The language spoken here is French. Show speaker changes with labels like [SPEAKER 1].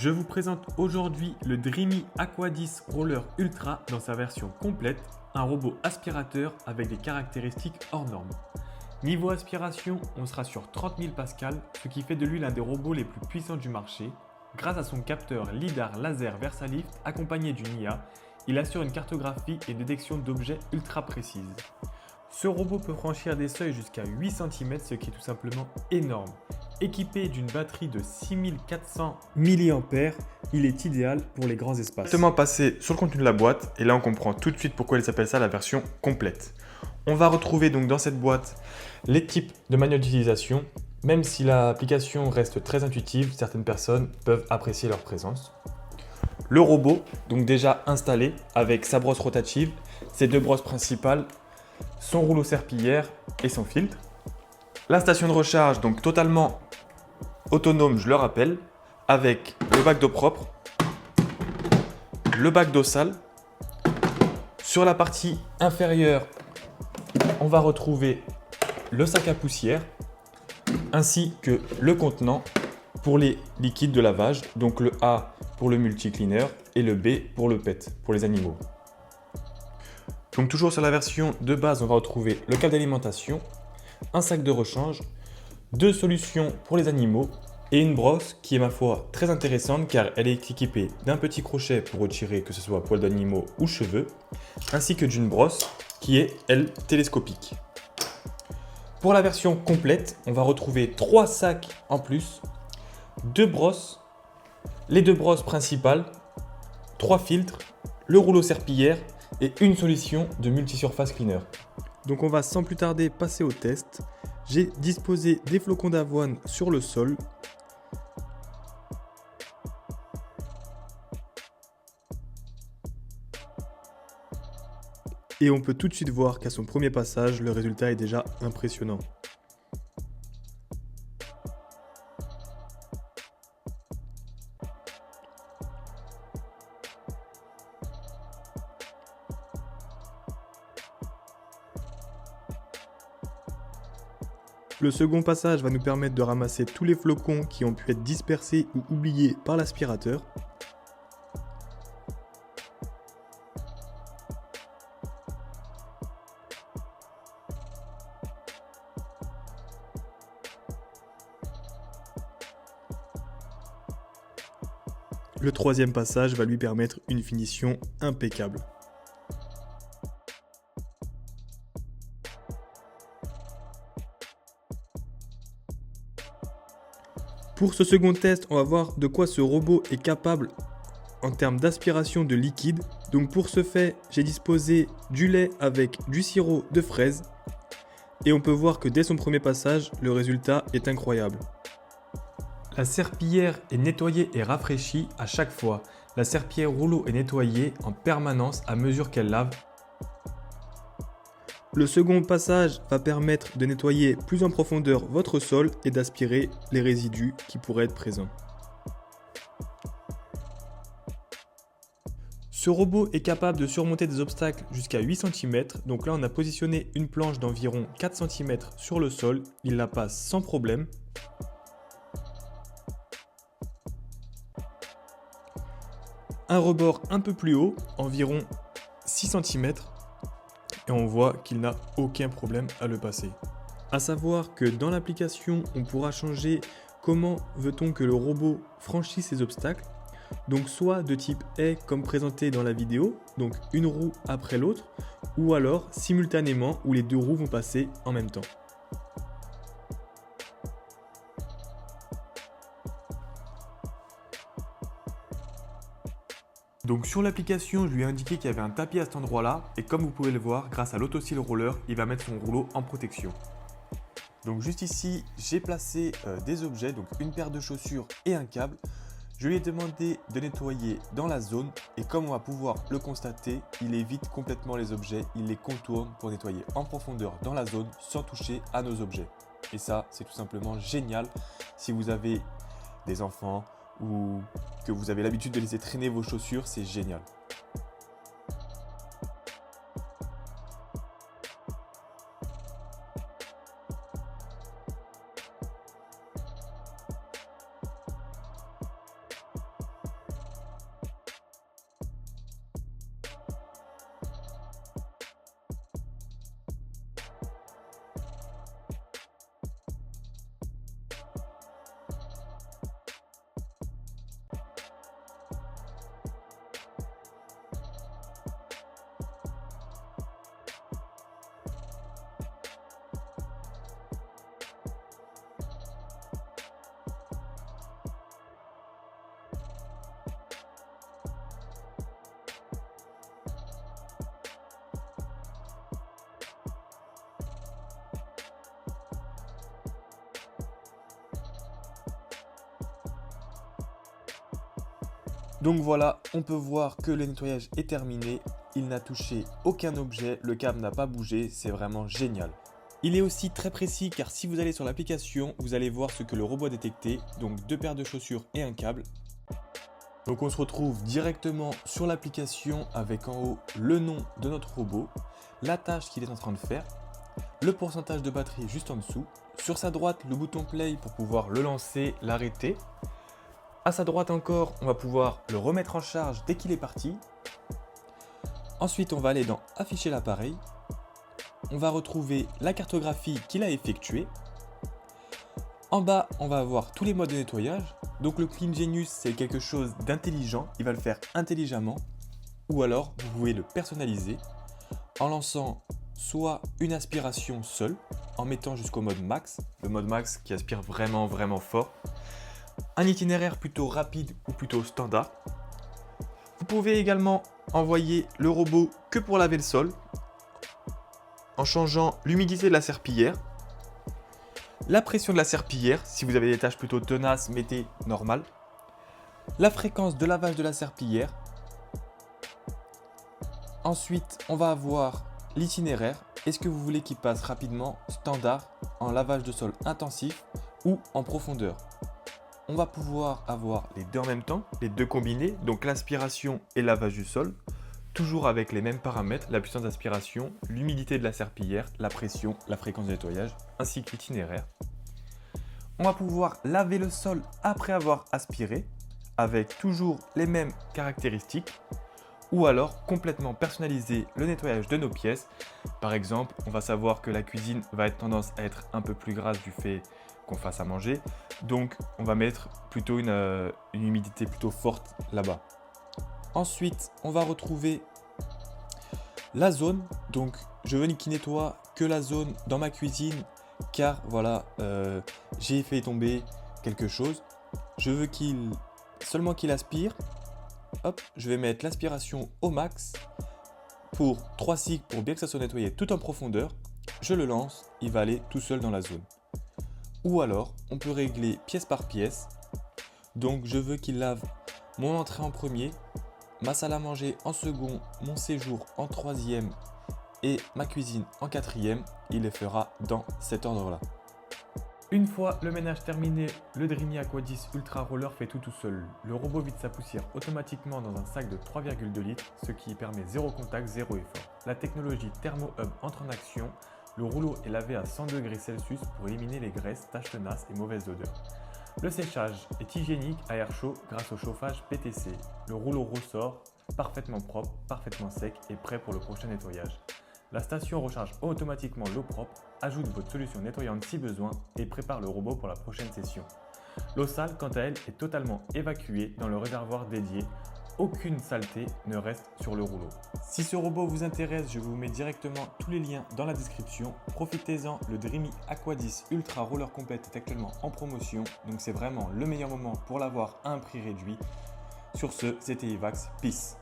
[SPEAKER 1] Je vous présente aujourd'hui le Dreamy Aqua 10 Roller Ultra dans sa version complète, un robot aspirateur avec des caractéristiques hors normes. Niveau aspiration, on sera sur 30 000 pascal, ce qui fait de lui l'un des robots les plus puissants du marché. Grâce à son capteur LiDAR laser Versalift accompagné d'une IA, il assure une cartographie et détection d'objets ultra précises. Ce robot peut franchir des seuils jusqu'à 8 cm, ce qui est tout simplement énorme. Équipé d'une batterie de 6400 mAh, il est idéal pour les grands espaces.
[SPEAKER 2] Directement passer sur le contenu de la boîte et là on comprend tout de suite pourquoi ils s'appellent ça la version complète. On va retrouver donc dans cette boîte les types de manuels d'utilisation. Même si l'application reste très intuitive, certaines personnes peuvent apprécier leur présence. Le robot, donc déjà installé avec sa brosse rotative, ses deux brosses principales, son rouleau serpillière et son filtre. La station de recharge, donc totalement autonome, je le rappelle, avec le bac d'eau propre, le bac d'eau sale. Sur la partie inférieure, on va retrouver le sac à poussière ainsi que le contenant pour les liquides de lavage, donc le A pour le multi-cleaner et le B pour le PET, pour les animaux. Donc toujours sur la version de base, on va retrouver le câble d'alimentation, un sac de rechange, deux solutions pour les animaux et une brosse qui est ma foi très intéressante car elle est équipée d'un petit crochet pour retirer que ce soit poils d'animaux ou cheveux, ainsi que d'une brosse qui est, elle, télescopique. Pour la version complète, on va retrouver 3 sacs en plus, 2 brosses, les 2 brosses principales, 3 filtres, le rouleau serpillière et une solution de multisurface cleaner.
[SPEAKER 3] Donc on va sans plus tarder passer au test. J'ai disposé des flocons d'avoine sur le sol. Et on peut tout de suite voir qu'à son premier passage, le résultat est déjà impressionnant. Le second passage va nous permettre de ramasser tous les flocons qui ont pu être dispersés ou oubliés par l'aspirateur. Le troisième passage va lui permettre une finition impeccable. Pour ce second test, on va voir de quoi ce robot est capable en termes d'aspiration de liquide. Donc pour ce fait, j'ai disposé du lait avec du sirop de fraise. Et on peut voir que dès son premier passage, le résultat est incroyable.
[SPEAKER 1] La serpillière est nettoyée et rafraîchie à chaque fois. La serpillière rouleau est nettoyée en permanence à mesure qu'elle lave.
[SPEAKER 3] Le second passage va permettre de nettoyer plus en profondeur votre sol et d'aspirer les résidus qui pourraient être présents.
[SPEAKER 1] Ce robot est capable de surmonter des obstacles jusqu'à 8 cm. Donc là, on a positionné une planche d'environ 4 cm sur le sol. Il la passe sans problème. Un rebord un peu plus haut, environ 6 cm. Et on voit qu'il n'a aucun problème à le passer.
[SPEAKER 3] À savoir que dans l'application, on pourra changer comment veut-on que le robot franchisse ces obstacles. Donc soit de type haie comme présenté dans la vidéo, donc une roue après l'autre, ou alors simultanément où les deux roues vont passer en même temps.
[SPEAKER 1] Donc sur l'application, je lui ai indiqué qu'il y avait un tapis à cet endroit-là et comme vous pouvez le voir, grâce à l'AutoSeal Roller, il va mettre son rouleau en protection. Donc juste ici, j'ai placé des objets, donc une paire de chaussures et un câble. Je lui ai demandé de nettoyer dans la zone et comme on va pouvoir le constater, il évite complètement les objets, il les contourne pour nettoyer en profondeur dans la zone sans toucher à nos objets. Et ça, c'est tout simplement génial si vous avez des enfants ou que vous avez l'habitude de laisser traîner vos chaussures, c'est génial.
[SPEAKER 3] Donc voilà, on peut voir que le nettoyage est terminé. Il n'a touché aucun objet, le câble n'a pas bougé, c'est vraiment génial. Il est aussi très précis car si vous allez sur l'application, vous allez voir ce que le robot a détecté, donc 2 paires de chaussures et un câble. Donc on se retrouve directement sur l'application avec en haut le nom de notre robot, la tâche qu'il est en train de faire, le pourcentage de batterie juste en dessous, sur sa droite le bouton play pour pouvoir le lancer, l'arrêter. À sa droite encore, on va pouvoir le remettre en charge dès qu'il est parti. Ensuite, on va aller dans afficher l'appareil. On va retrouver la cartographie qu'il a effectuée. En bas, on va avoir tous les modes de nettoyage. Donc le Clean Genius, c'est quelque chose d'intelligent. Il va le faire intelligemment. Ou alors, vous pouvez le personnaliser en lançant soit une aspiration seule, en mettant jusqu'au mode max. Le mode max qui aspire vraiment fort. Un itinéraire plutôt rapide ou plutôt standard. Vous pouvez également envoyer le robot que pour laver le sol en changeant l'humidité de la serpillière, la pression de la serpillière, si vous avez des tâches plutôt tenaces, mettez normal, la fréquence de lavage de la serpillière. Ensuite, on va avoir l'itinéraire. Est-ce que vous voulez qu'il passe rapidement, standard, en lavage de sol intensif ou en profondeur? On va pouvoir avoir les deux en même temps, les deux combinés, donc l'aspiration et le lavage du sol, toujours avec les mêmes paramètres, la puissance d'aspiration, l'humidité de la serpillière, la pression, la fréquence de nettoyage, ainsi que l'itinéraire. On va pouvoir laver le sol après avoir aspiré, avec toujours les mêmes caractéristiques, ou alors complètement personnaliser le nettoyage de nos pièces. Par exemple, on va savoir que la cuisine va être tendance à être un peu plus grasse du fait qu'on fasse à manger. Donc, on va mettre plutôt une humidité plutôt forte là-bas. Ensuite, on va retrouver la zone. Donc, je veux qu'il nettoie que la zone dans ma cuisine car voilà, j'ai fait tomber quelque chose. Je veux seulement qu'il aspire. Hop, je vais mettre l'aspiration au max pour 3 cycles pour bien que ça soit nettoyé tout en profondeur. Je le lance, il va aller tout seul dans la zone. Ou alors, on peut régler pièce par pièce. Donc, je veux qu'il lave mon entrée en premier, ma salle à manger en second, mon séjour en troisième et ma cuisine en quatrième. Il les fera dans cet ordre-là.
[SPEAKER 1] Une fois le ménage terminé, le Dreamy Aqua 10 Ultra Roller fait tout seul. Le robot vide sa poussière automatiquement dans un sac de 3,2 litres, ce qui permet zéro contact, zéro effort. La technologie Thermo Hub entre en action. Le rouleau est lavé à 100 degrés Celsius pour éliminer les graisses, taches tenaces et mauvaises odeurs. Le séchage est hygiénique à air chaud grâce au chauffage PTC. Le rouleau ressort parfaitement propre, parfaitement sec et prêt pour le prochain nettoyage. La station recharge automatiquement l'eau propre, ajoute votre solution nettoyante si besoin et prépare le robot pour la prochaine session. L'eau sale, quant à elle, est totalement évacuée dans le réservoir dédié. Aucune saleté ne reste sur le rouleau. Si ce robot vous intéresse, je vous mets directement tous les liens dans la description. Profitez-en, le Dreamy Aqua 10 Ultra Roller Complète est actuellement en promotion, donc c'est vraiment le meilleur moment pour l'avoir à un prix réduit. Sur ce, c'était Ivax, peace.